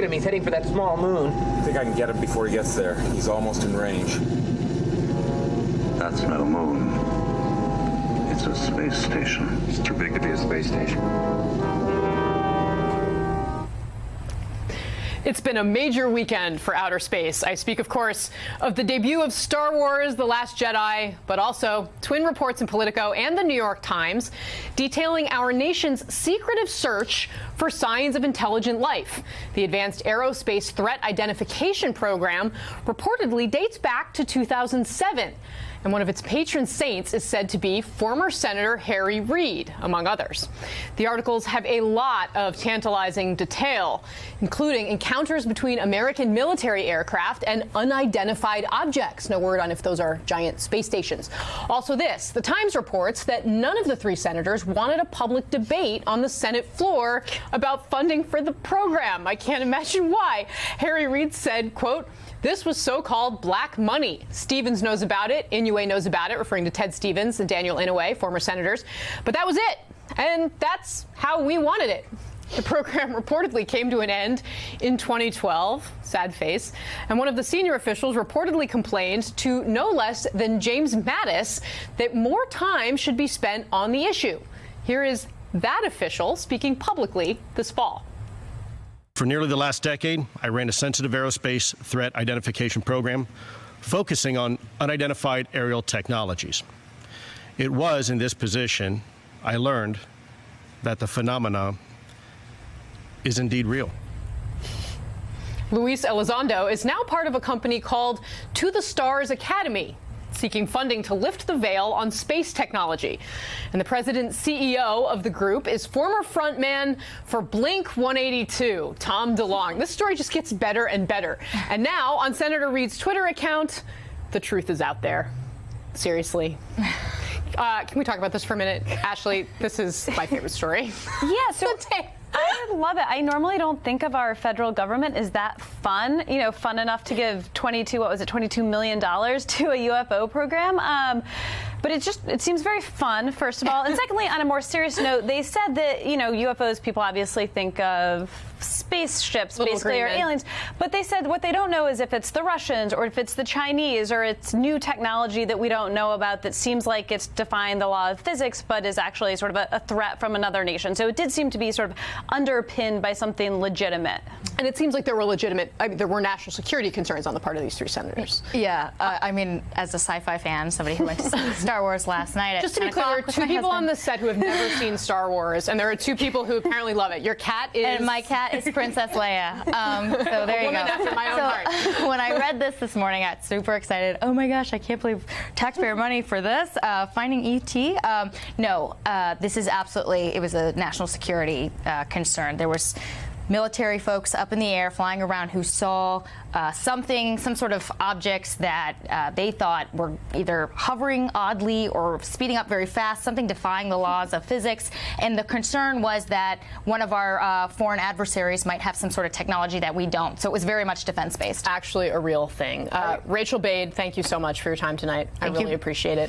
him. He's heading for that small moon. I think I can get him before he gets there. He's almost in range. That's no moon. It's a space station. It's too big to be a space station. It's been a major weekend for outer space. I speak, of course, of the debut of Star Wars: The Last Jedi, but also twin reports in Politico and the New York Times detailing our nation's secretive search for signs of intelligent life. The Advanced Aerospace Threat Identification Program reportedly dates back to 2007. And one of its patron saints is said to be former Senator Harry Reid, among others. The articles have a lot of tantalizing detail, including encounters between American military aircraft and unidentified objects. No word on if those are giant space stations. Also this, the Times reports that none of the three senators wanted a public debate on the Senate floor about funding for the program. I can't imagine why. Harry Reid said, quote, "This was so-called black money. Stevens knows about it. Inouye knows about it," referring to Ted Stevens and Daniel Inouye, former senators. But that was it. And that's how we wanted it. The program reportedly came to an end in 2012. Sad face. And one of the senior officials reportedly complained to no less than James Mattis that more time should be spent on the issue. Here is that official speaking publicly this fall. For nearly the last decade, I ran a sensitive aerospace threat identification program focusing on unidentified aerial technologies. It was in this position I learned that the phenomena is indeed real. Luis Elizondo is now part of a company called To the Stars Academy, seeking funding to lift the veil on space technology. And the president's CEO of the group is former frontman for Blink-182, Tom DeLonge. This story just gets better and better. And now, on Senator Reid's Twitter account, the truth is out there. Seriously. Can we talk about this for a minute? Ashley, this is my favorite story. Yeah, so I love it. I normally don't think of our federal government as that fun, fun enough to give $22 million to a UFO program. But it seems very fun, first of all. And secondly, on a more serious note, they said that, UFOs, people obviously think of spaceships, basically, or aliens. But they said what they don't know is if it's the Russians or if it's the Chinese or it's new technology that we don't know about that seems like it's defying the law of physics, but is actually sort of a threat from another nation. So it did seem to be sort of underpinned by something legitimate. And it seems like there were national security concerns on the part of these three senators. Yeah, I mean, as a sci-fi fan, somebody who went to see Star Wars last night. Just to be clear, there are two people on the set who have never seen Star Wars, and there are two people who apparently love it. Your cat is... And my cat is Princess Leia. So there you go. After my own heart. When I read this morning, I got super excited. Oh my gosh, I can't believe taxpayer money for this. Finding E.T. No, this is absolutely, it was a national security concern. There was military folks up in the air flying around who saw some sort of objects that they thought were either hovering oddly or speeding up very fast, something defying the laws of physics. And the concern was that one of our foreign adversaries might have some sort of technology that we don't. So it was very much defense-based. Actually a real thing. Rachel Bade, thank you so much for your time tonight. I really appreciate it.